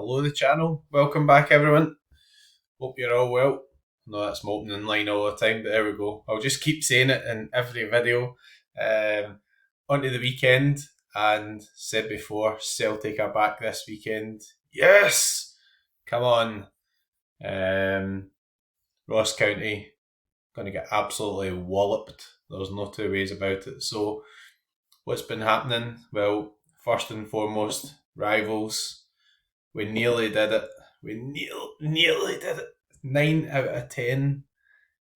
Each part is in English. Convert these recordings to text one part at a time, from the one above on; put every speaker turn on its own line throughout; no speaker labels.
Hello, the channel. Welcome back, everyone. Hope you're all well. No, that's my opening line all the time, but there we go. I'll just keep saying it in every video. Onto the weekend, and said before, Celtic are back this weekend. Yes! Come on. Ross County going to get absolutely walloped. There's no two ways about it. So, what's been happening? Well, first and foremost, rivals. We nearly did it. We nearly did it. 9 out of 10.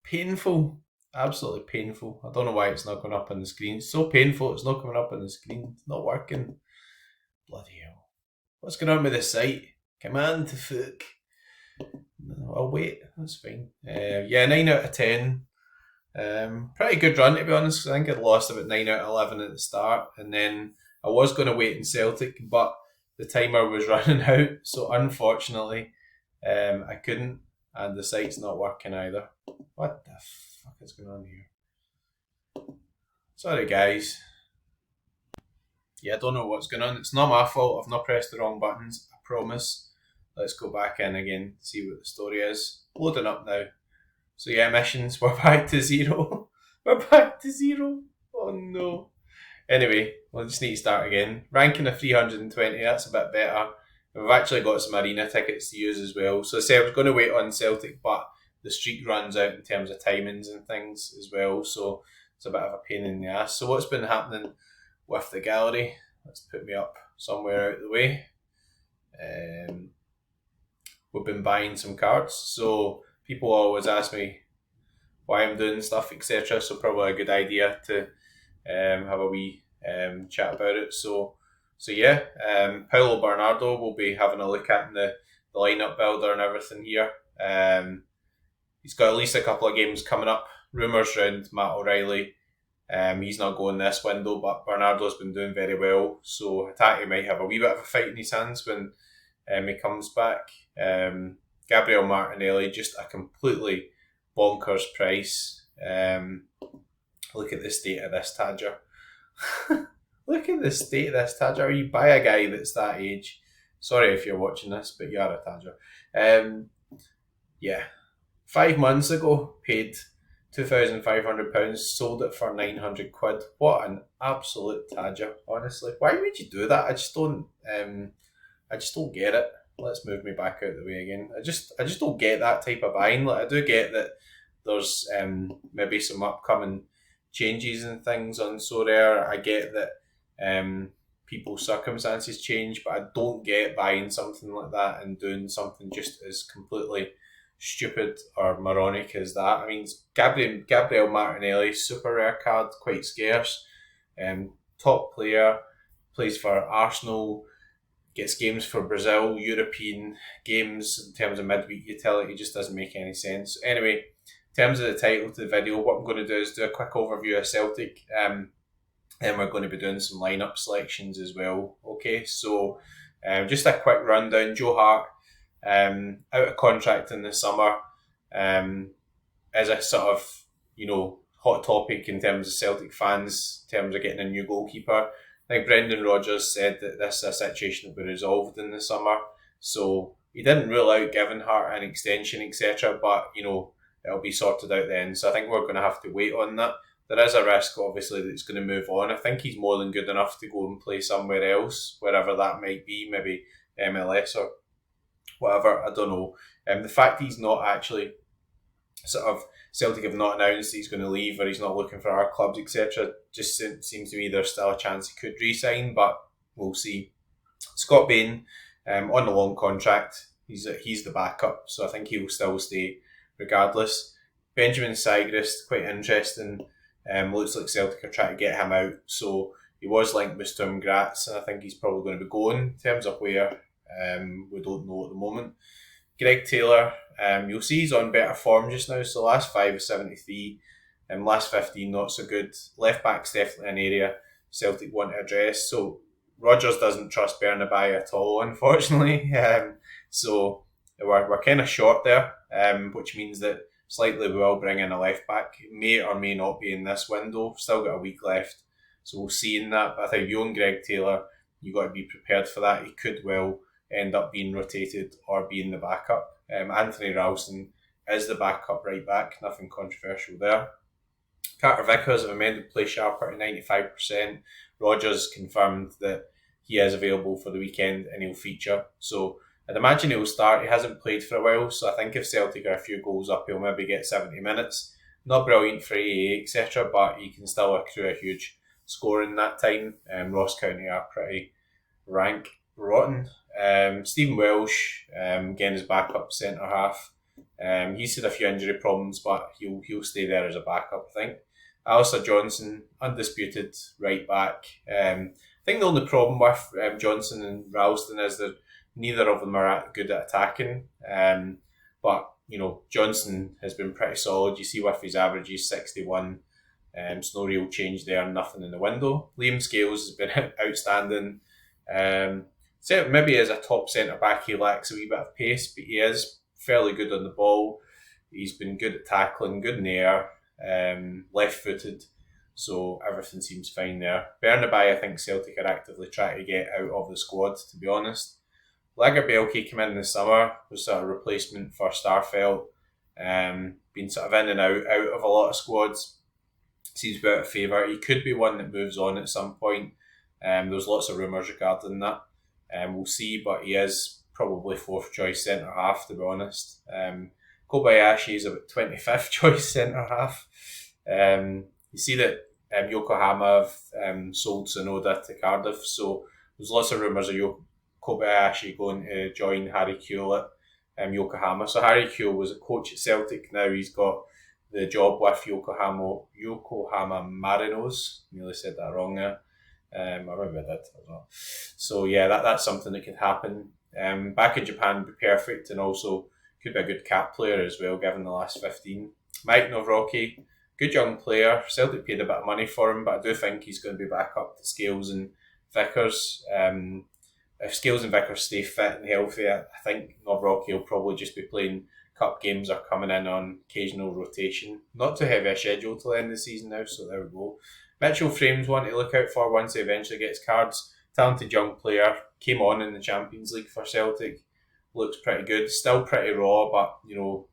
Painful. Absolutely painful. I don't know why it's not going up on the screen. It's so painful it's not coming up on the screen. It's not working. Bloody hell. What's going on with this site? Command to fuck. No, I'll wait. That's fine. 9 out of 10. Pretty good run, to be honest. I think I'd lost about 9 out of 11 at the start. And then I was going to wait in Celtic, but the timer was running out, so unfortunately, I couldn't, and the site's not working either. What the fuck is going on here? Sorry, guys. Yeah, I don't know what's going on. It's not my fault. I've not pressed the wrong buttons. I promise. Let's go back in again, see what the story is. Loading up now. So yeah, missions. We're back to 0. We're back to 0. Oh no. Anyway, we'll just need to start again. Ranking of 320, that's a bit better. We've actually got some arena tickets to use as well. So I said I was going to wait on Celtic, but the streak runs out in terms of timings and things as well. So it's a bit of a pain in the ass. So what's been happening with the gallery? Let's put me up somewhere out of the way. We've been buying some cards. So people always ask me why I'm doing stuff, etc. So probably a good idea to have a wee chat about it. So yeah, Paulo Bernardo will be having a look at in the lineup builder and everything here. He's got at least a couple of games coming up. Rumours around Matt O'Reilly. He's not going this window, but Bernardo's been doing very well. So Hatate might have a wee bit of a fight in his hands when he comes back. Gabriel Martinelli, just a completely bonkers price. Look at the state of this Tadger. Look at the state of this Tadger. You buy a guy that's that age. Sorry if you're watching this, but you are a Tadger. 5 months ago, paid £2,500, sold it for 900 quid. What an absolute Tadger, honestly. Why would you do that? I just don't get it. Let's move me back out of the way again. I just don't get that type of buying. Like, I do get that there's maybe some upcoming changes and things on Sorare. I get that people's circumstances change, but I don't get buying something like that and doing something just as completely stupid or moronic as that. I mean, Gabriel Martinelli, super rare card, quite scarce. Top player, plays for Arsenal, gets games for Brazil, European games in terms of midweek utility, just doesn't make any sense. Anyway, in terms of the title to the video, what I'm going to do is do a quick overview of Celtic, and we're going to be doing some lineup selections as well. Okay, so just a quick rundown. Joe Hart, out of contract in the summer, as a sort of, hot topic in terms of Celtic fans, in terms of getting a new goalkeeper. I think Brendan Rodgers said that this is a situation that will be resolved in the summer. So he didn't rule out giving Hart an extension, etc. But, it'll be sorted out then. So I think we're going to have to wait on that. There is a risk, obviously, that he's going to move on. I think he's more than good enough to go and play somewhere else, wherever that might be, maybe MLS or whatever. I don't know. The fact he's not actually Celtic have not announced he's going to leave or he's not looking for our clubs, etc. Just seems to me there's still a chance he could re-sign, but we'll see. Scott Bain, on the long contract, he's the backup, so I think he will still stay regardless. Benjamin Seigrist, quite interesting. Looks like Celtic are trying to get him out, so he was linked with Sturm Graz, and I think he's probably going to be going. In terms of where, we don't know at the moment. Greg Taylor, you'll see he's on better form just now. So last 5 is 73, last 15 not so good. Left back's definitely an area Celtic want to address. So Rodgers doesn't trust Bernabei at all, unfortunately. So we're kind of short there, which means that slightly we will bring in a left back. It may or may not be in this window. Still got a week left, so we'll see in that. But I think you own Greg Taylor, you got to be prepared for that. He could well end up being rotated or being the backup. Anthony Ralston is the backup right back, nothing controversial there. Carter Vickers have amended play sharper to 95%. Rogers confirmed that he is available for the weekend and he'll feature. So I'd imagine he'll start. He hasn't played for a while, so I think if Celtic are a few goals up, he'll maybe get 70 minutes. Not brilliant for AA, etc., but he can still accrue a huge score in that time. Ross County are pretty rank rotten. Stephen Welsh, again, is backup centre half. He's had a few injury problems, but he'll stay there as a backup, I think. Alistair Johnson, undisputed right back. I think the only problem with Johnson and Ralston is that neither of them are good at attacking. But, Johnson has been pretty solid. You see with his averages, 61. There's no real change there, nothing in the window. Liam Scales has been outstanding. So maybe as a top centre back, he lacks a wee bit of pace, but he is fairly good on the ball. He's been good at tackling, good in the air, left-footed, so everything seems fine there. Bernaby, I think Celtic are actively trying to get out of the squad, to be honest. Lagerbielke came in the summer, was sort of a replacement for Starfelt, been sort of in and out of a lot of squads. Seems to be out of favour. He could be one that moves on at some point. There's lots of rumours regarding that. We'll see, but he is probably fourth choice centre half, to be honest. Kobayashi is about 25th choice centre half. You see that Yokohama have sold Sonoda to Cardiff, so there's lots of rumours of Kobayashi going to join Harry Kewell at Yokohama. So Harry Kewell was a coach at Celtic. Now he's got the job with Yokohama Marinos. Nearly said that wrong there. I remember that as well. So yeah, that's something that could happen. Back in Japan would be perfect, and also could be a good cap player as well, given the last 15. Mike Novrocky, good young player. Celtic paid a bit of money for him, but I do think he's going to be back up to Scales and Vickers. If Scales and Vickers stay fit and healthy, I think Novrocky will probably just be playing cup games or coming in on occasional rotation. Not too heavy a schedule till the end of the season now, so there we go. Mitchell Frame's one to look out for once he eventually gets cards. Talented young player, came on in the Champions League for Celtic. Looks pretty good, still pretty raw, but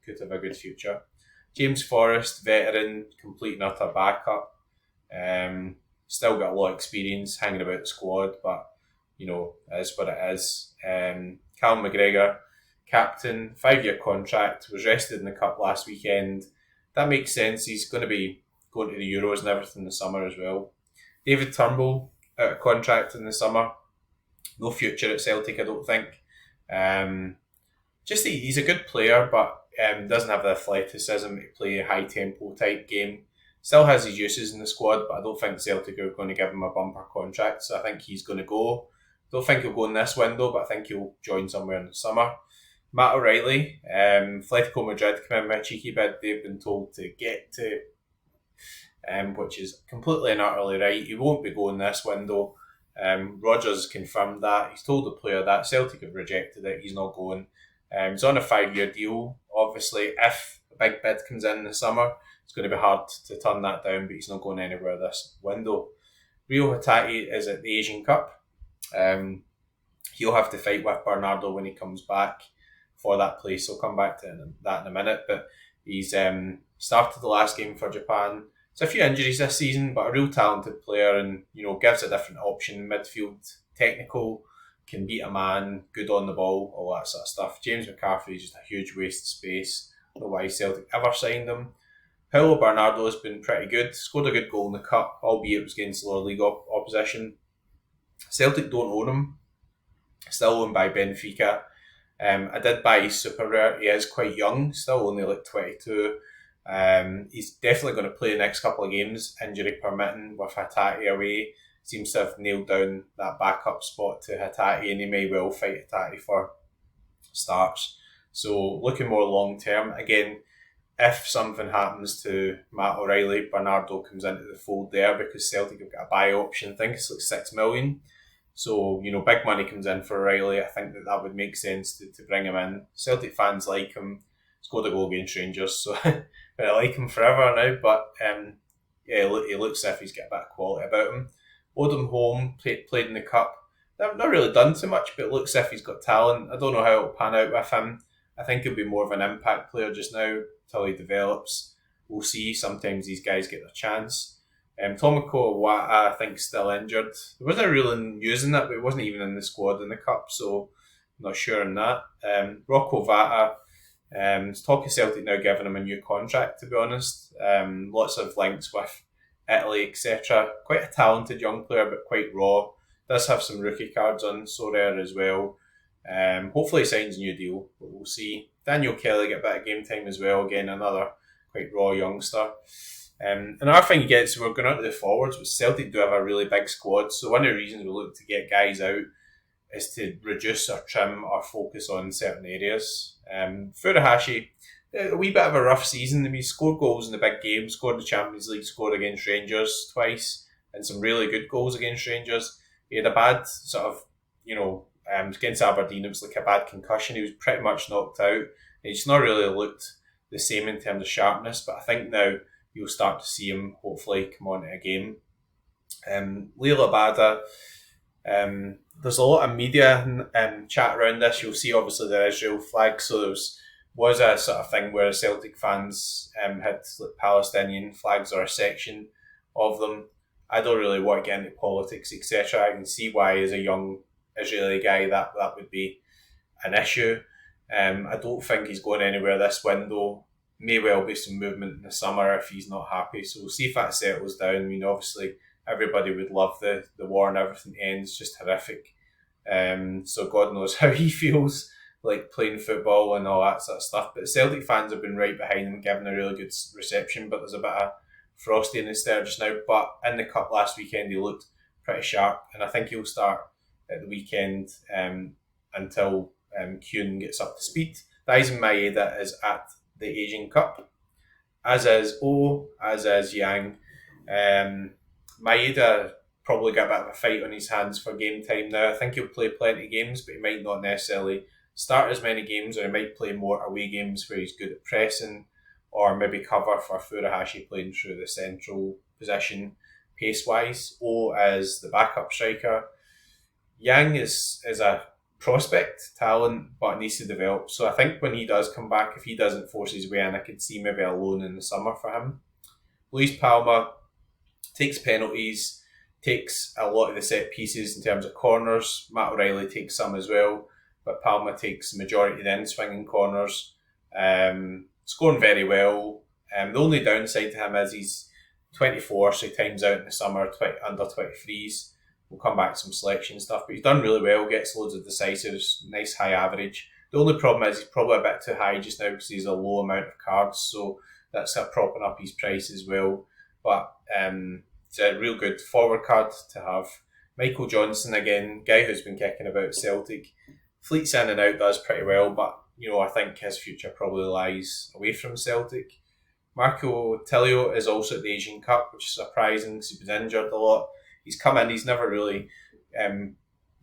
could have a good future. James Forrest, veteran, complete and utter backup. Still got a lot of experience hanging about the squad, but it is what it is. Callum McGregor, captain, 5-year contract, was rested in the cup last weekend. That makes sense. He's going to be going to the Euros and everything in the summer as well. David Turnbull, out of contract in the summer. No future at Celtic, I don't think. He's a good player, but doesn't have the athleticism to play a high-tempo type game. Still has his uses in the squad, but I don't think Celtic are going to give him a bumper contract, so I think he's going to go. Don't think he'll go in this window, but I think he'll join somewhere in the summer. Matt O'Reilly, Atletico Madrid come in with a cheeky bid they've been told to get to, which is completely and utterly right. He won't be going this window. Rogers confirmed that. He's told the player that. Celtic have rejected it. He's not going. He's on a 5-year deal. Obviously, if a big bid comes in the summer, it's going to be hard to turn that down, but he's not going anywhere this window. Rio Hatate is at the Asian Cup. He'll have to fight with Bernardo when he comes back for that place. I'll come back to that in a minute, but he's started the last game for Japan. There's a few injuries this season, but a real talented player, and gives a different option. Midfield, technical, can beat a man, good on the ball, all that sort of stuff. James McCarthy is just a huge waste of space. I don't know why Celtic ever signed him. Paulo Bernardo has been pretty good. Scored a good goal in the cup, albeit it was against lower league opposition. Celtic don't own him. Still owned by Benfica. I did buy his super rare. He is quite young, still only like 22. He's definitely going to play the next couple of games, injury permitting, with Hatate away. Seems to have nailed down that backup spot to Hatate, and he may well fight Hatate for starts. So looking more long term. Again, if something happens to Matt O'Reilly, Bernardo comes into the fold there, because Celtic have got a buy option. I think it's like 6 million. So, big money comes in for O'Reilly. I think that would make sense to bring him in. Celtic fans like him. Scored a goal against Rangers, so I like him forever now. But he looks as if he's got a bit of quality about him. Odom Home played in the cup. not really done too much, but it looks as if he's got talent. I don't know how it'll pan out with him. I think he'll be more of an impact player just now until he develops. We'll see. Sometimes these guys get their chance. Tomoko Iwata, I think, still injured. There wasn't really news in that, but he wasn't even in the squad in the cup, so I'm not sure on that. Rocco Vata, talk of Celtic now giving him a new contract, to be honest. Lots of links with Italy, etc. Quite a talented young player, but quite raw. Does have some rookie cards on Sorare as well. Hopefully he signs a new deal, but we'll see. Daniel Kelly get a bit of game time as well. Again, another quite raw youngster. Another thing you get is we're going out to the forwards, but Celtic do have a really big squad. So one of the reasons we look to get guys out is to reduce or trim or focus on certain areas. Furuhashi, a wee bit of a rough season. I mean, he scored goals in the big games, scored the Champions League, scored against Rangers twice, and some really good goals against Rangers. He had a bad sort of, against Aberdeen, it was like a bad concussion. He was pretty much knocked out. He's not really looked the same in terms of sharpness, but I think now you'll start to see him hopefully come on to a game. Leila Bada, there's a lot of media chat around this. You'll see obviously the Israel flag, so there was a sort of thing where Celtic fans had like Palestinian flags or a section of them. I don't really want to get into politics, etc. I can see why, as a young Israeli guy, that would be an issue. I don't think he's going anywhere this window. May well be some movement in the summer if he's not happy. So we'll see if that settles down. I mean, obviously, everybody would love the war and everything ends. Just horrific. So God knows how he feels like playing football and all that sort of stuff. But Celtic fans have been right behind him, giving a really good reception. But there's a bit of frostiness there just now. But in the cup last weekend, he looked pretty sharp. And I think he'll start at the weekend until Kuhn gets up to speed. Daisen Maeda is at the Asian Cup, as is O, as is Yang. Maeda probably got a bit of a fight on his hands for game time now. I think he'll play plenty of games, but he might not necessarily start as many games, or he might play more away games where he's good at pressing, or maybe cover for Furuhashi playing through the central position pace-wise. O as the backup striker. Yang is a prospect, talent, but needs to develop. So I think when he does come back, if he doesn't force his way in, I could see maybe a loan in the summer for him. Luis Palma takes penalties, takes a lot of the set pieces in terms of corners. Matt O'Reilly takes some as well, but Palma takes the majority of the in-swinging corners. Scoring very well. The only downside to him is he's 24, so he times out in the summer, under 23s. We'll come back to some selection stuff, but he's done really well, gets loads of decisives, nice high average. The only problem is he's probably a bit too high just now because he's a low amount of cards, so that's propping up his price as well. But it's a real good forward card to have. Michael Johnson, again, guy who's been kicking about Celtic, fleets in and out, does pretty well, but I think his future probably lies away from Celtic. Marco Tilio is also at the Asian Cup, which is surprising because he was injured a lot. He's come in, he's never really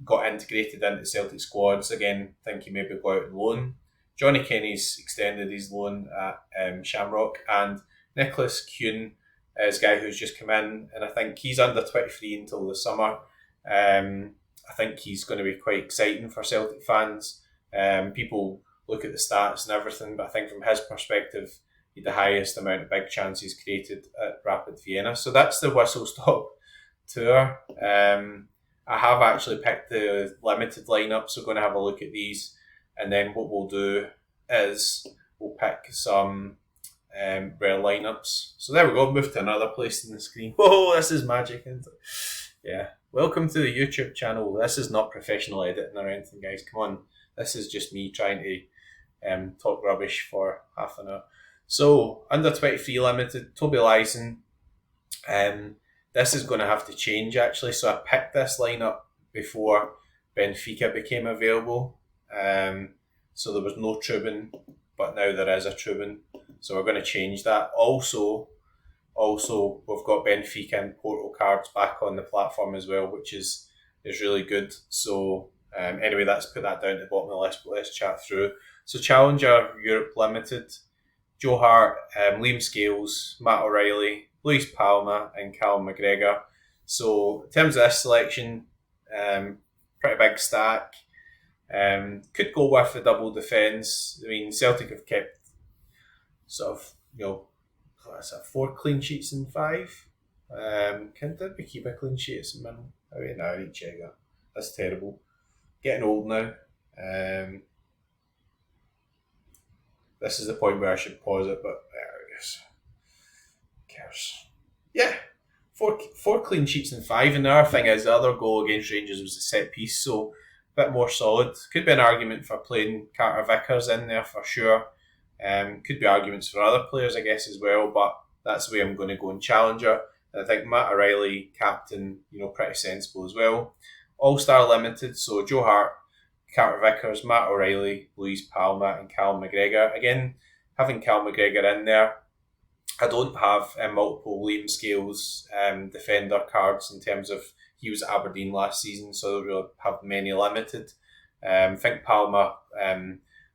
got integrated into Celtic squads. Again, I think he maybe go out on loan. Johnny Kenny's extended his loan at Shamrock, and Nicholas Kuhn is a guy who's just come in, and I think he's under 23 until the summer. I think he's going to be quite exciting for Celtic fans. People look at the stats and everything, but I think from his perspective, he had the highest amount of big chances created at Rapid Vienna. So that's the whistle stop tour. I have actually picked the limited lineup, so we're going to have a look at these, and then what we'll do is we'll pick some rare lineups. So there we go, move to another place in the screen. Whoa, this is magic, isn't it? Yeah. Welcome to the YouTube channel. This is not professional editing or anything, guys. Come on. This is just me trying to talk rubbish for half an hour. So, under 23 limited, Toby Lyson. This is going to have to change, actually. So I picked this lineup before Benfica became available. So there was no Trubin, but now there is a Trubin. So we're going to change that. Also, we've got Benfica and Porto cards back on the platform as well, which is really good. So anyway, let's put that down at the bottom of the list, but let's chat through. So Challenger Europe Limited, Joe Hart, Liam Scales, Matt O'Reilly, Luis Palma and Callum McGregor. So in terms of this selection, pretty big stack. Could go with the double defence. I mean, Celtic have kept sort of, what's that, 4 clean sheets in 5. Did we keep a clean sheet at St Mirren? I mean, I need to check that. That's terrible. Getting old now. This is the point where I should pause it, but I guess. Who cares? Yeah, four clean sheets in 5. And the other thing is, the other goal against Rangers was a set piece, so a bit more solid. Could be an argument for playing Carter Vickers in there for sure. Could be arguments for other players, I guess, as well, but that's the way I'm going to go in Challenger. And I think Matt O'Reilly, captain, pretty sensible as well. All-Star limited, so Joe Hart, Carter Vickers, Matt O'Reilly, Louise Palma and Cal McGregor. Again, having Cal McGregor in there, I don't have multiple Liam Scales defender cards in terms of he was at Aberdeen last season, so I don't really have many limited. I think Palma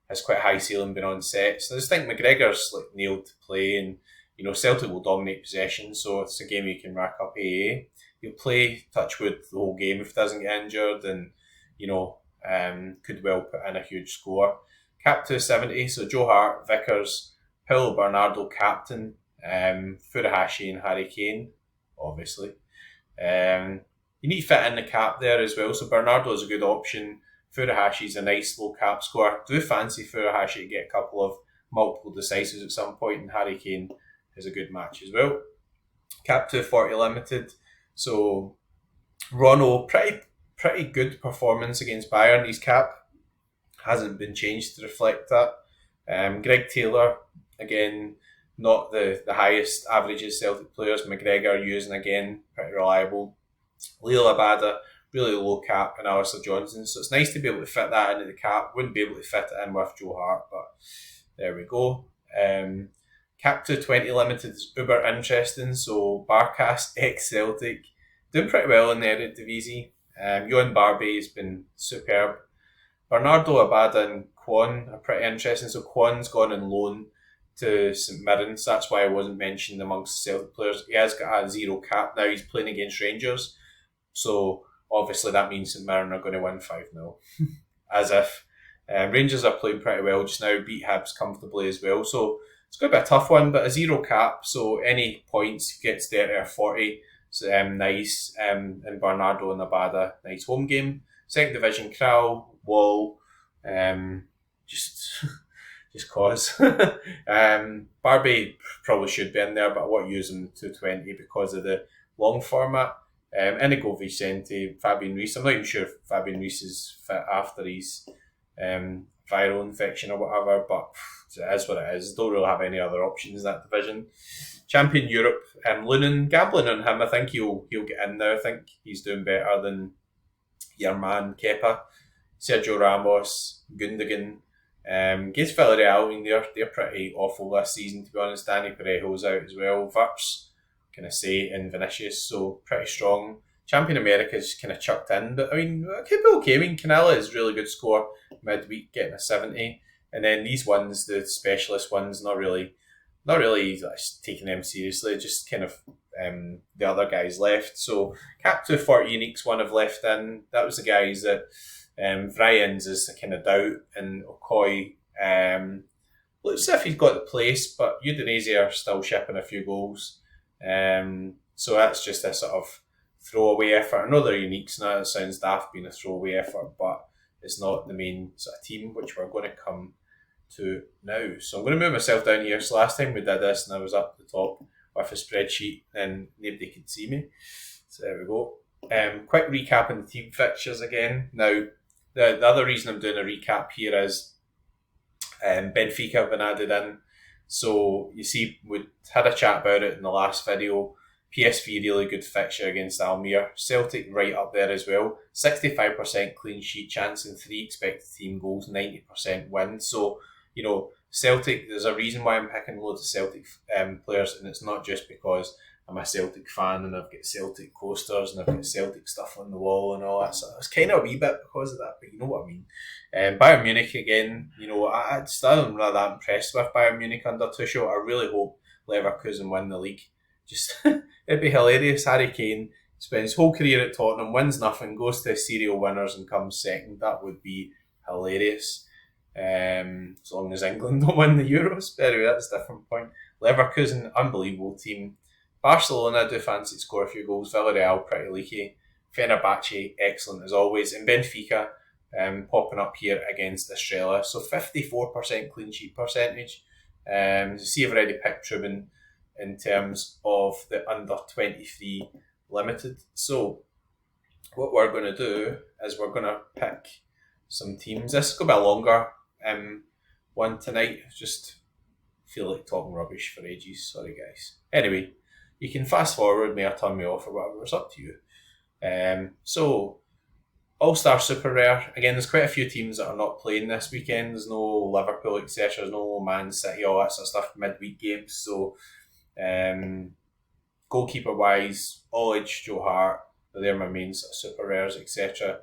has quite a high ceiling being on set. So I just think McGregor's nailed to play, and Celtic will dominate possession, so it's a game you can rack up AA. He'll play Touchwood the whole game if he doesn't get injured, and could well put in a huge score. Cap to 70, so Joe Hart, Vickers, Paulo Bernardo captain, Furuhashi and Harry Kane, obviously. You need to fit in the cap there as well, so Bernardo is a good option. Furuhashi's a nice low cap score. Do fancy Furuhashi to get a couple of multiple decisives at some point, and Harry Kane is a good match as well. Cap to 40 limited, so Rono, pretty good performance against Bayern. His cap hasn't been changed to reflect that. Greg Taylor, again, not the highest averages Celtic players. McGregor using again, pretty reliable. Leo Abada, really low cap, and Alistair Johnson. So it's nice to be able to fit that into the cap. Wouldn't be able to fit it in with Joe Hart, but there we go. Cap to 20 limited is uber interesting. So Barkas, ex-Celtic, doing pretty well in the Eredivisie. Johan Barbie has been superb. Bernardo Abada and Kwon are pretty interesting. So Kwon's gone on loan to St Mirren, so that's why I wasn't mentioned amongst the Celtic players. He has got a 0 cap now. He's playing against Rangers, so obviously that means St Mirren are going to win 5-0. As if. Rangers are playing pretty well just now, beat Hibs comfortably as well, so it's going to be a tough one, but a 0 cap, so any points gets 30 or 40. So, nice. And Bernardo and Abada, nice home game. Second division, Krall, Wall, just cause. Barbie probably should be in there, but I want to use him to 20 because of the long format. Inigo Vicente, Fabian Ruiz. I'm not even sure if Fabian Ruiz is fit after his viral infection or whatever, but it is what it is. Don't really have any other options in that division. Champion Europe, Lunin, gambling on him. I think he'll get in there. I think he's doing better than your man Kepa. Sergio Ramos, Gundogan, against Villarreal. I mean, they're pretty awful this season, to be honest. Danny Parejo's out as well. Verts, can I say, and Vinicius, so pretty strong. Champion America's kind of chucked in, but I mean, it could be okay. I mean, Canella is really good score midweek, getting a 70, and then these ones, the specialist ones, not really taking them seriously. Just kind of the other guys left. So cap to 40 uniques, one have left in. That was the guys that Vryans is a kind of doubt, and Okoye looks as if he's got the place, but Udinese are still shipping a few goals. So that's just a sort of throwaway effort. I know they're uniques now, it sounds daft being a throwaway effort, but it's not the main sort of team, which we're going to come to now. So I'm going to move myself down here. So last time we did this and I was up the top with a spreadsheet and nobody could see me. So there we go. Quick recap on the team fixtures again. Now, the other reason I'm doing a recap here is Benfica have been added in. So you see, we had a chat about it in the last video. PSV really good fixture against Almere. Celtic right up there as well. 65% clean sheet chance and 3 expected team goals, 90% win. So, Celtic, there's a reason why I'm picking loads of Celtic players, and it's not just because I'm a Celtic fan and I've got Celtic coasters and I've got Celtic stuff on the wall and all that. So it's kind of a wee bit because of that, but you know what I mean. Bayern Munich again, I'm not that impressed with Bayern Munich under Tuchel. I really hope Leverkusen win the league. Just, it'd be hilarious. Harry Kane spends his whole career at Tottenham, wins nothing, goes to serial winners and comes second. That would be hilarious. As long as England don't win the Euros. But anyway, that's a different point. Leverkusen, unbelievable team. Barcelona do fancy to score a few goals. Villarreal, pretty leaky. Fenerbahce, excellent as always. And Benfica, popping up here against Australia. So 54% clean sheet percentage. See, I've already picked Trubin in terms of the under 23 limited. So what we're going to do is we're going to pick some teams. This is going to be a longer one tonight. Just feel like talking rubbish for ages. Sorry, guys. Anyway, you can fast forward me or turn me off or whatever. It's up to you. So, All-Star Super Rare. Again, there's quite a few teams that are not playing this weekend. There's no Liverpool, etc. There's no Man City, all that sort of stuff, midweek games. So, goalkeeper-wise, Olic, Joe Hart, they're my main sort of Super Rares, etc.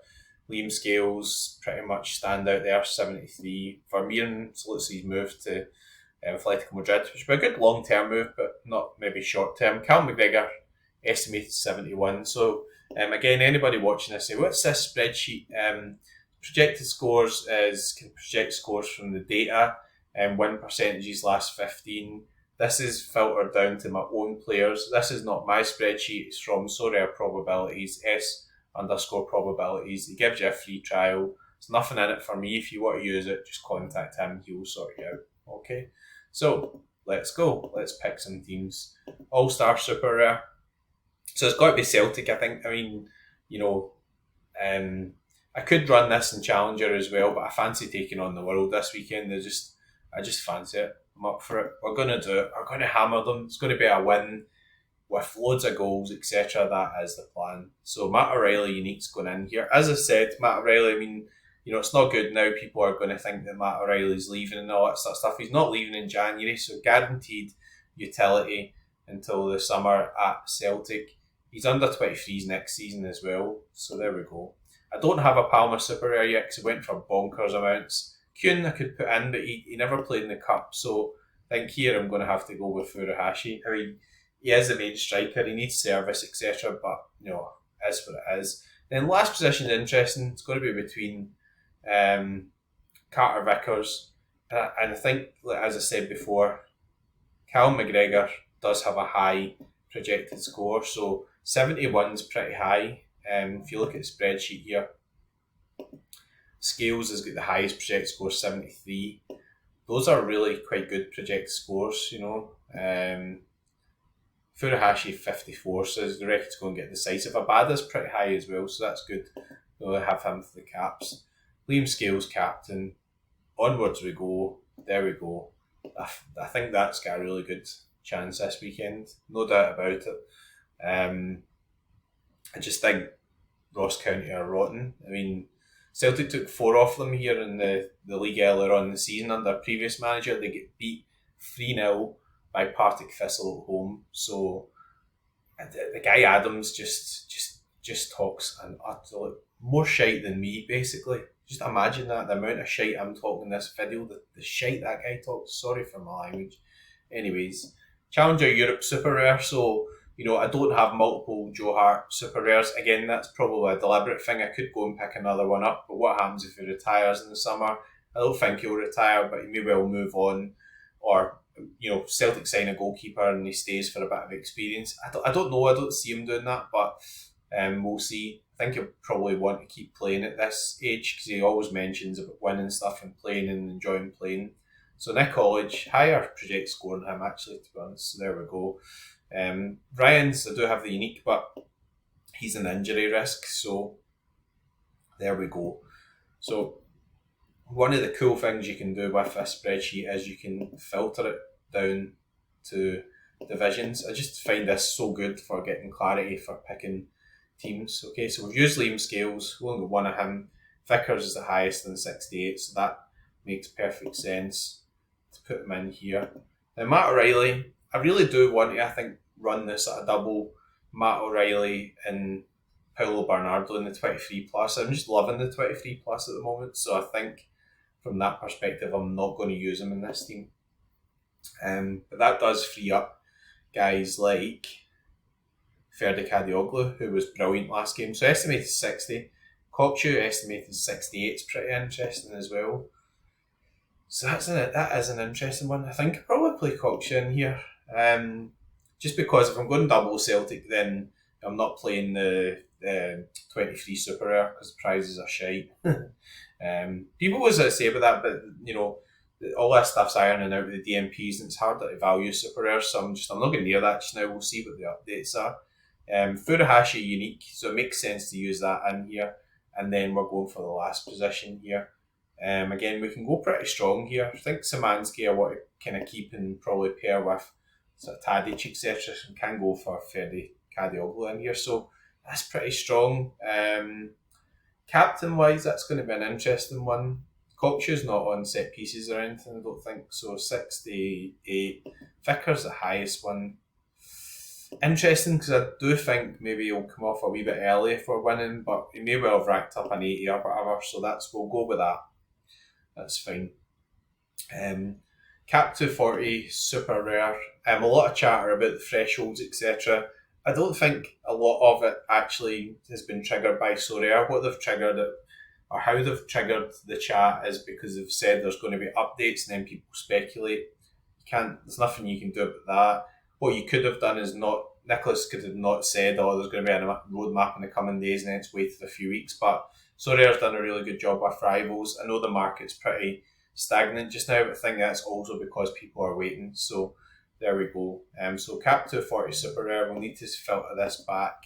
Liam Scales, pretty much stand out there, 73. Vermeeren, so let's see, he's moved to Atletico Madrid, which would be a good long-term move, but not maybe short-term. Cal McGregor, estimated 71. So, again, anybody watching this, say, what's this spreadsheet? Projected scores can project scores from the data, and win percentages last 15. This is filtered down to my own players. This is not my spreadsheet. It's from Sorare Probabilities, S_probabilities. He gives you a free trial. There's nothing in it for me. If you want to use it, just contact him. He'll sort you out. Okay. So, let's go. Let's pick some teams. All-Star Super Rare. So it's got to be Celtic, I think. I mean, I could run this in Challenger as well, but I fancy taking on the World this weekend. I just fancy it. I'm up for it. We're going to do it. We're going to hammer them. It's going to be a win with loads of goals, etc. That is the plan. So Matt O'Reilly, unique's going in here. As I said, Matt O'Reilly, I mean, it's not good now. People are going to think that Matt O'Reilly's leaving and all that sort of stuff. He's not leaving in January, so guaranteed utility until the summer at Celtic. He's under 23s next season as well, so there we go. I don't have a Palmer Super Rare yet because he went for bonkers amounts. Kuhn I could put in, but he never played in the Cup, so I think here I'm going to have to go with Furuhashi. I mean, he is the main striker, he needs service, etc., but, it is what it is. Then last position is interesting. It's going to be between Carter Vickers, and I think, as I said before, Cal McGregor does have a high projected score, so 71's pretty high. If you look at the spreadsheet here, Scales has got the highest projected score, 73. Those are really quite good projected scores, Furuhashi 54, so the record's going to get decisive. Abada's pretty high as well, so that's good. We'll have him for the caps. Liam Scales captain. Onwards we go. There we go. I think that's got a really good chance this weekend, no doubt about it. I just think Ross County are rotten. I mean, Celtic took 4 off them here in the league earlier on in the season under a previous manager. They get beat 3-0 by Partick Thistle at home. So the guy Adams just talks an utter more shite than me, basically. Just imagine that, the amount of shite I'm talking in this video, the shite that guy talks. Sorry for my language. Anyways, Challenger Europe Super Rare, so I don't have multiple Joe Hart Super Rares. Again, that's probably a deliberate thing. I could go and pick another one up, but what happens if he retires in the summer? I don't think he'll retire, but he may well move on, or Celtic sign a goalkeeper and he stays for a bit of experience. I don't know. I don't see him doing that, but we'll see. I think he'll probably want to keep playing at this age because he always mentions about winning stuff and playing and enjoying playing. So Nick College, higher project score than him actually, to be honest. So there we go. Ryan's, I do have the unique, but he's an injury risk, so there we go. So one of the cool things you can do with this spreadsheet is you can filter it down to divisions. I just find this so good for getting clarity for picking teams. Okay, so we've used Liam Scales, we only got one of him. Vickers is the highest in 68, so that makes perfect sense to put him in here. Now Matt O'Reilly, I really do want to, I think, run this at a double. Matt O'Reilly and Paulo Bernardo in the 23 plus. I'm just loving the 23 plus at the moment, so I think from that perspective I'm not going to use him in this team. But that does free up guys like Ferdi Kadioglu, who was brilliant last game. So estimated 60. Kokchu estimated 68 is pretty interesting as well. So that is an interesting one. I think I'll probably play Kokchu in here. Just because if I'm going double Celtic, then I'm not playing the 23 Super Rare because the prizes are shite. People always say about that, but all that stuff's ironing out with the DMPs, and it's harder to value Super Rares. So I'm not going near that just now. We'll see what the updates are. Furuhashi unique, so it makes sense to use that in here. And then we're going for the last position here. Again, we can go pretty strong here. I think Szymanski I want to kind of keep and probably pair with sort of Tadic, etc. And can go for Ferdi Kadioglu in here. So that's pretty strong. Captain wise, that's going to be an interesting one. Kokchu's not on set pieces or anything, I don't think. So 68. Ficker's the highest one. Interesting because I do think maybe he'll come off a wee bit early for winning, but he may well have racked up an 80 or whatever, so we'll go with that. That's fine. Cap 240, super rare. A lot of chatter about the thresholds, etc. I don't think a lot of it actually has been triggered by Sorare. What they've triggered it, or how they've triggered the chat, is because they've said there's going to be updates and then people speculate. There's nothing you can do about that. What you could have done is Nicholas could have not said, there's going to be a roadmap in the coming days and then it's waited a few weeks. But Sorare's done a really good job with rivals. I know the market's pretty stagnant just now, but I think that's also because people are waiting. So there we go. So Cap 240 Super Rare, we'll need to filter this back.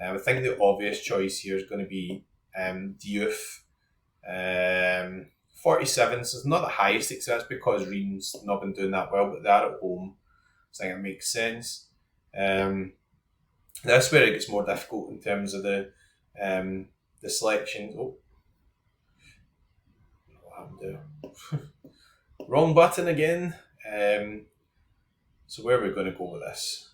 I think the obvious choice here is going to be Diouf. 47, so it's not the highest, except that's because Reed's not been doing that well, but they're at home. So I think it makes sense. That's where it gets more difficult in terms of the selection. What happened there? Wrong button again. So where are we going to go with this?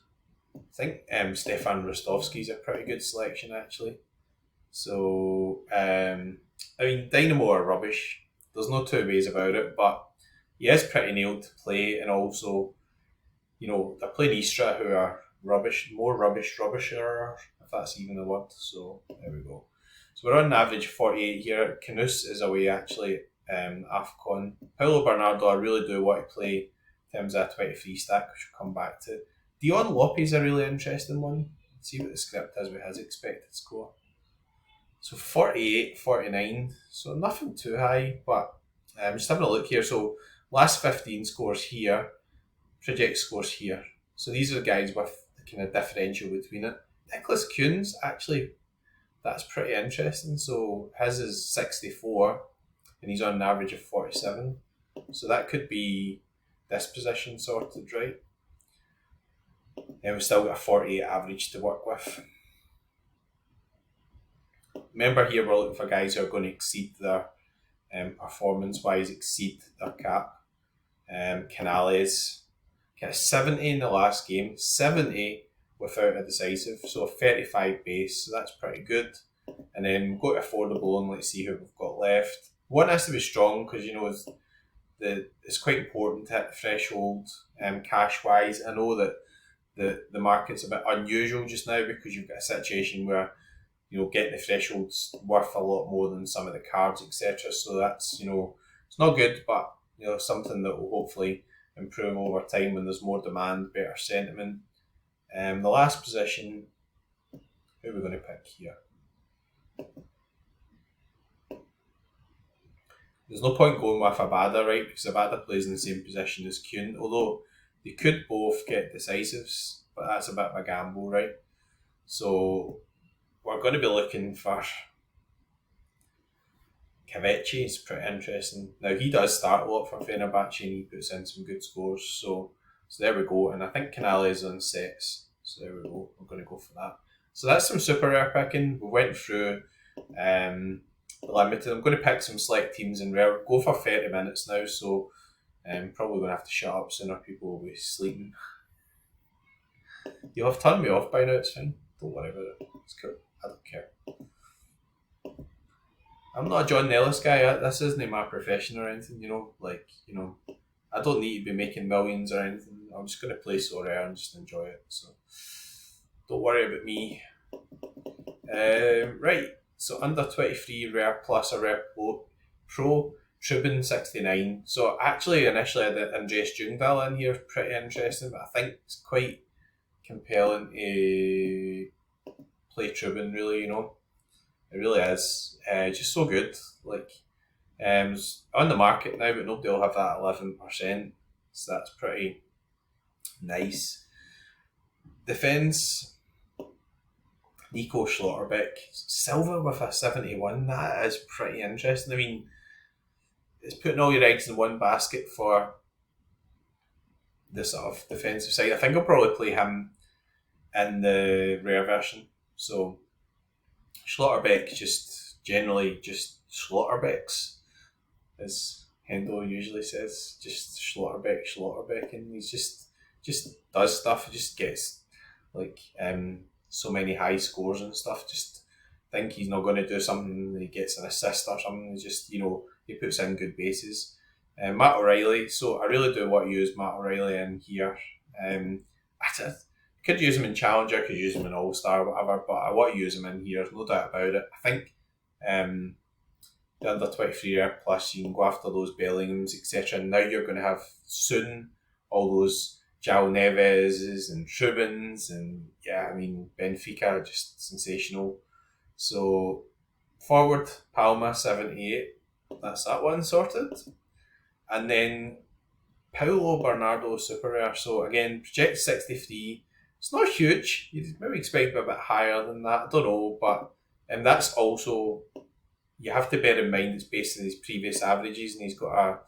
I think Stefan Rostovsky's a pretty good selection actually. So Dynamo are rubbish. There's no two ways about it, but he is pretty nailed to play, and also they're playing Istra, who are rubbish, more rubbisher, if that's even a word. So there we go. So we're on an average of 48 here. Canus is away actually, AFCON. Paulo Bernardo, I really do want to play in terms of a 23 stack, which we'll come back to. Dion Lopez is a really interesting one. Let's see what the script is with his expected score. So 48, 49, so nothing too high, but just having a look here. So last 15 scores here, project scores here. So these are the guys with the kind of differential between it. Nicholas Kuhn's, actually, that's pretty interesting. So his is 64, and he's on an average of 47. So that could be this position sorted, right? And we've still got a 48 average to work with. Remember here, we're looking for guys who are going to exceed their performance-wise, exceed their cap. Canales, 70 in the last game, 70 without a decisive, so 35 base, so that's pretty good. And then go to affordable and let's see who we've got left. One has to be strong because it's quite important to hit the threshold cash-wise. I know that the market's a bit unusual just now because you've got a situation where getting the threshold's worth a lot more than some of the cards, etc. So that's it's not good, but something that will hopefully improve over time when there's more demand, better sentiment. The last position, who are we going to pick here? There's no point going with Abada, right? Because Abada plays in the same position as Kuhn, although they could both get decisives, but that's a bit of a gamble, right? So we're going to be looking for Kavechi. It's pretty interesting. Now he does start a lot for Fenerbahce and he puts in some good scores. So there we go. And I think Canales is on sets. So there we go. We're going to go for that. So that's some super rare picking. We went through the limited. I'm going to pick some select teams in rare. Go for 30 minutes now. So probably going to have to shut up sooner. People will be sleeping. You'll have turned me off by now. It's fine. Don't worry about it. It's cool. I don't care. I'm not a John Nellis guy. This isn't my profession or anything, I don't need to be making millions or anything. I'm just going to play Sorare and just enjoy it. So Don't worry about me. Right, so under 23 Rare Plus or Rare Pro Trubin 69. So actually, initially I had Andres Jungdahl in here, pretty interesting, but I think it's quite compelling to play Trubin, really, you know. It really is. Just so good. Like, it's on the market now, but nobody will have that 11%. So that's pretty nice. Defence, Nico Schlotterbeck. Silva with a 71. That is pretty interesting. I mean, it's putting all your eggs in one basket for the sort of defensive side. I think I'll probably play him in the rare version. So Schlotterbeck just generally just Schlotterbecks, as Hendo usually says. Just Schlotterbeck, and he's just does stuff. He just gets like so many high scores and stuff. Just think he's not going to do something. He gets an assist or something. He's just, you know, he puts in good bases. Matt O'Reilly. So I really do want to use Matt O'Reilly in here. I could use him in Challenger, could use him in All Star, whatever. But I want to use him in here. No doubt about it. I think the under 23 Rare Plus, you can go after those Bellinghams, etc. And now you're going to have soon all those João Neves and Trubins, and yeah, I mean Benfica are just sensational. So forward Palma 78. That's that one sorted. And then Paulo Bernardo Super Rare. So again, project 63. It's not huge. You'd maybe expect a bit higher than that. I don't know, but that's also, you have to bear in mind it's based on his previous averages, and he's got a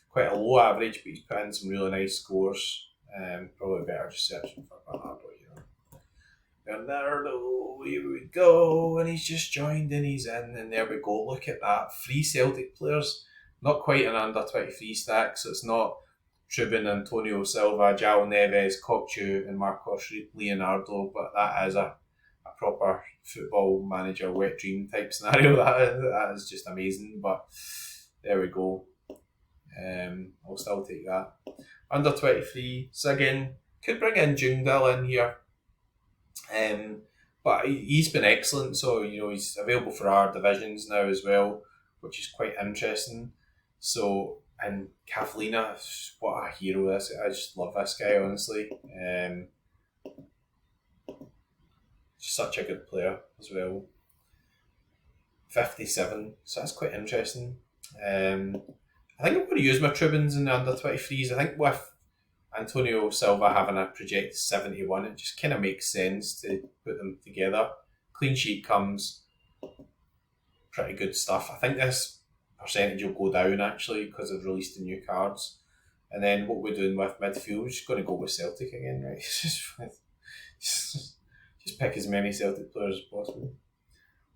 quite a low average, but he's put in some really nice scores. Probably better just searching for Bernardo here. Bernardo, here we go, and he's just joined and he's in, and there we go. Look at that. 3 Celtic players, not quite an under 23 stack, so it's not Trubin, Antonio Silva, João Neves, Kopchu, and Marcos Leonardo, but that is a proper football manager wet dream type scenario. That is just amazing, but there we go. I'll still take that. Under 23, so again, could bring in Jungdahl in here. But he's been excellent, so you know he's available for our divisions now as well, which is quite interesting. So, and Kavlina, what a hero this! I just love this guy, honestly. Such a good player as well. 57, so that's quite interesting. I think I'm going to use my Trubins in the under 23s. I think with Antonio Silva having a projected 71, it just kind of makes sense to put them together. Clean sheet comes, pretty good stuff. I think this percentage will go down actually because they've released the new cards. And then what we're doing with midfield, we're just going to go with Celtic again, right? just pick as many Celtic players as possible.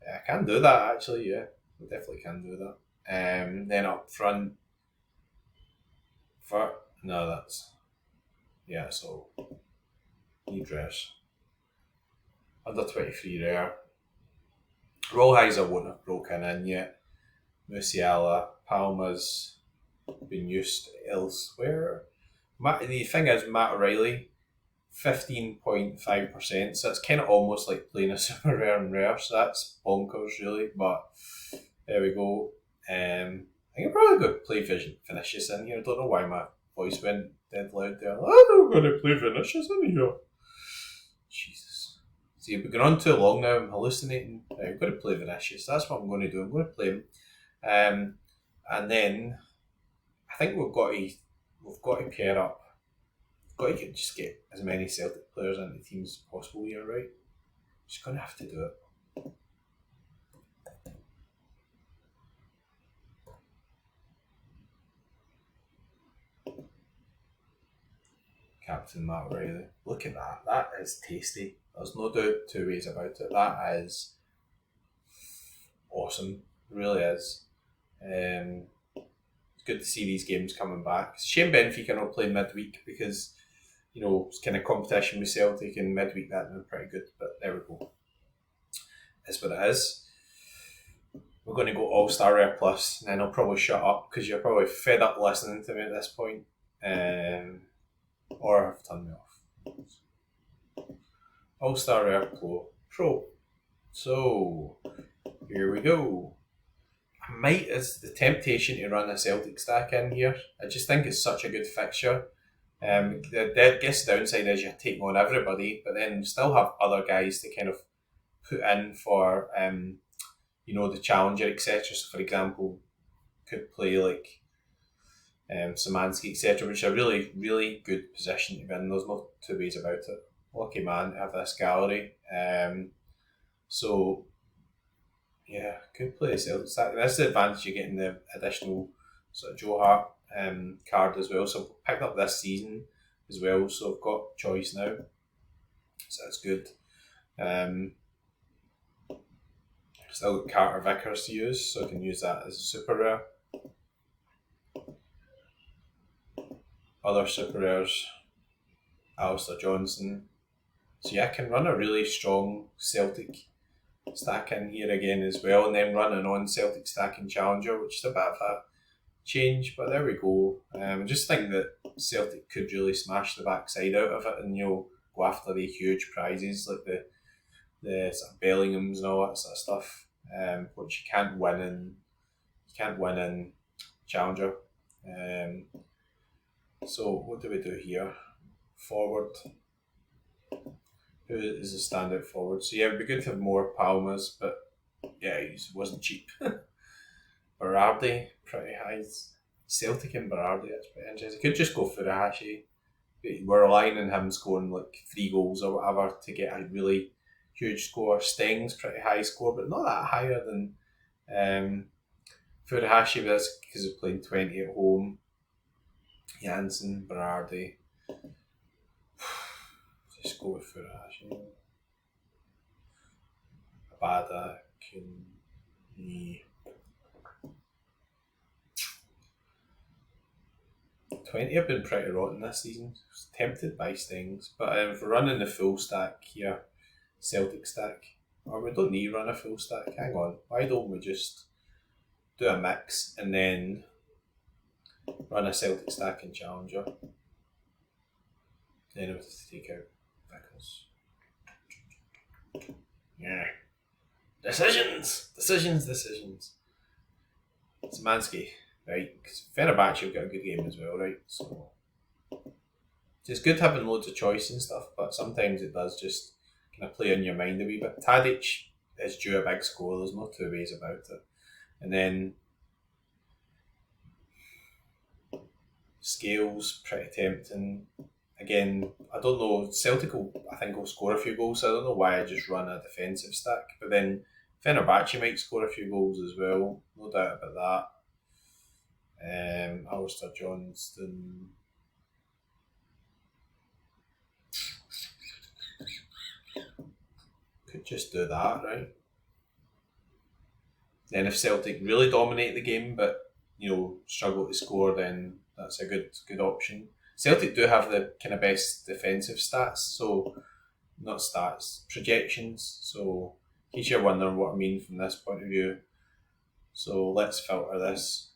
Yeah, I can do that actually, yeah. I definitely can do that. Then up front, so need dress. Under 23 rare. Rollheiser won't have broken in yet. Musiala, Palma's been used elsewhere. The thing is, Matt O'Reilly, 15.5%, so it's kind of almost like playing a super rare and rare, so that's bonkers really, but there we go. I think I'm probably going to play Vinicius in here. I don't know why my voice went dead loud there. I'm going to play Vinicius in here. Jesus. See, we've been on too long now. I'm hallucinating. I'm going to play Vinicius. That's what I'm going to do. I'm going to play him. And then I think we've got to pair up. We've got to just get as many Celtic players into teams as possible here, right? Just going to have to do it. Captain Matt O'Reilly. Look at that. That is tasty. There's no doubt two ways about it. That is awesome. It really is. It's good to see these games coming back. It's a shame Benfica not playing midweek because, you know, it's kind of competition with Celtic, and midweek that's been pretty good. But there we go. That's what it is. We're going to go All-Star Rare Plus, and then I'll probably shut up because you're probably fed up listening to me at this point. Or have turned me off. All-Star Rare Pro. So, here we go. It's the temptation to run a Celtic stack in here. I just think it's such a good fixture. The guess downside is you're taking on everybody, but then you still have other guys to kind of put in for the challenger, etc. So for example, could play like Szymanski, etc., which is a really, really good position to be in. There's no two ways about it. Lucky man to have this gallery. So yeah, could play a Celtic stack. That's the advantage of getting the additional sort of Joe Hart card as well. So I've picked up this season as well, so I've got choice now. So that's good. Still got Carter Vickers to use, so I can use that as a super rare. Other super rares, Alistair Johnson. So yeah, I can run a really strong Celtic stack in here again as well, and then run a non-Celtic stack in Challenger, which is a bit of a change, but there we go. I just think that Celtic could really smash the backside out of it and go after the huge prizes like the sort of Bellinghams and all that sort of stuff, which you can't win in Challenger. So what do we do here? Forward. Who is a standout forward? So yeah, it'd be good to have more Palmas, but yeah, he wasn't cheap. Berardi, pretty high. Celtic and Berardi, that's pretty interesting. Could just go for Furuhashi. We're relying on him scoring like 3 goals or whatever to get a really huge score. Steng's pretty high score, but not that higher than Furuhashi, but that's because he's playing 20 at home. Janssen, Berardi. Just go with Furuhashi. Abada, 20 have been pretty rotten this season. Tempted by Stings, but if we're running the full stack here, Celtic stack, or we don't need to run a full stack. Hang on, why don't we just do a mix and then run a Celtic stack in Challenger? Then we have to take out Vickers. Yeah. Decisions! Szymanski, right? Because Fenerbahce have got a good game as well, right? So it's good having loads of choice and stuff, but sometimes it does just kind of play on your mind a wee bit. Tadic is due a big score, there's no two ways about it. And then Scales, pretty tempting. Again, I don't know, Celtic I think will score a few goals, so I don't know why I just run a defensive stack. But then Fenerbahce might score a few goals as well, no doubt about that. Alistair Johnston. Could just do that, right? Then if Celtic really dominate the game but struggle to score, then that's a good option. Celtic do have the kind of best defensive stats, so not stats, projections. So in case you're wondering what I mean from this point of view, so let's filter this.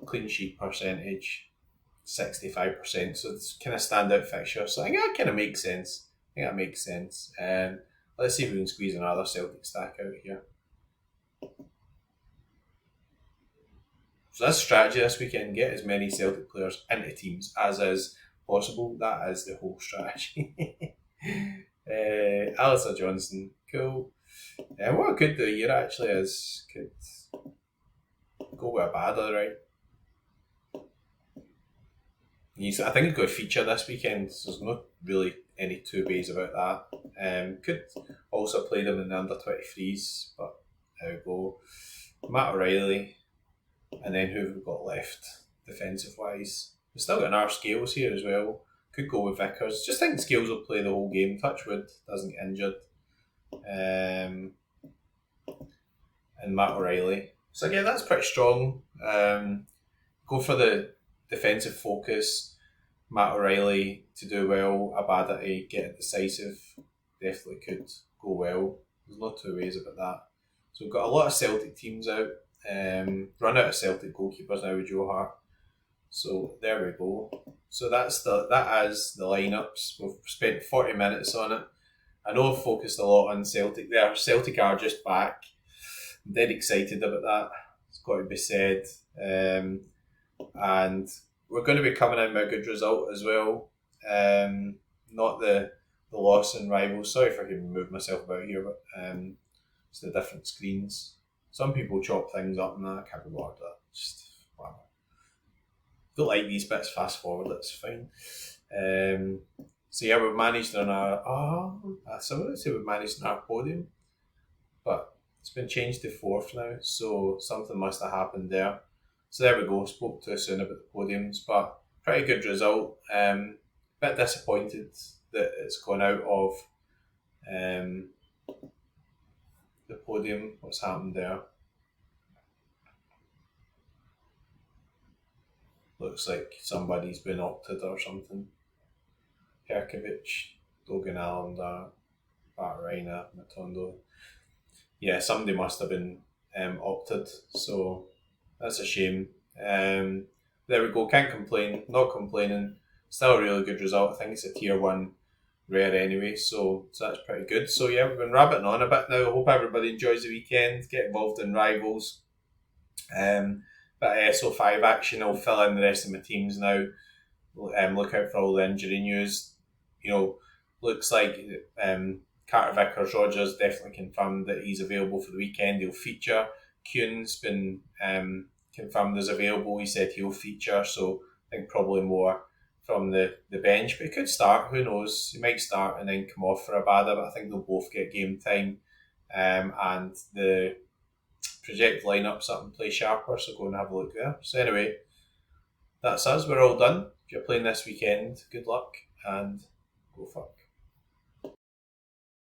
Clean sheet percentage, 65%. So it's kind of standout fixture. So I think that kind of makes sense. Let's see if we can squeeze another Celtic stack out here. So this strategy this weekend, get as many Celtic players into teams as is possible. That is the whole strategy. Alistair Johnson, cool. What I could do here actually is could go with Abada, right? I think he's got a feature this weekend, so there's not really any two ways about that. Could also play them in the under 23s, but there we go. Matt O'Reilly. And then who have we got left defensive wise? We've still got an R Scales here as well. Could go with Vickers. Just think Scales will play the whole game. Touchwood doesn't get injured. And Matt O'Reilly. So yeah, that's pretty strong. Go for the defensive focus. Matt O'Reilly to do well. Abada to get it decisive. Definitely could go well. There's no two ways about that. So we've got a lot of Celtic teams out. Run out of Celtic goalkeepers now with Joe Hart. So there we go. So that is the lineups. We've spent 40 minutes on it. I know I've focused a lot on Celtic there. Celtic are just back. I'm dead excited about that. It's got to be said. And we're going to be coming in with a good result as well. Not the loss in rivals. Sorry if I can move myself about here, but it's the different screens. Some people chop things up and I can't be bothered with that. Just whatever. Don't like these bits fast forward, that's fine. So yeah, we've managed on I would say we've managed on our podium, but it's been changed to fourth now, so something must have happened there. So there we go, spoke too soon about the podiums, but pretty good result. Bit disappointed that it's gone out of um, the podium. What's happened there? Looks like somebody's been opted or something. Perkovic, Dogan Allender, Batarina, Matondo. Yeah, somebody must have been opted, so that's a shame. There we go, can't complain, not complaining. Still a really good result. I think it's a tier 1 rare anyway, so that's pretty good. So yeah, we've been rabbiting on a bit now. I hope everybody enjoys the weekend, get involved in rivals. Bit of SO5 action. I'll fill in the rest of my teams now. Look out for all the injury news. Looks like Carter Vickers Rogers definitely confirmed that he's available for the weekend. He'll feature. Kuhn's been confirmed as available. He said he'll feature, so I think probably more from the bench, but he could start. Who knows? He might start and then come off for a bada, but I think they'll both get game time. And the project lineup something play sharper, so go and have a look there. So anyway, that's us. We're all done. If you're playing this weekend, good luck and go fuck.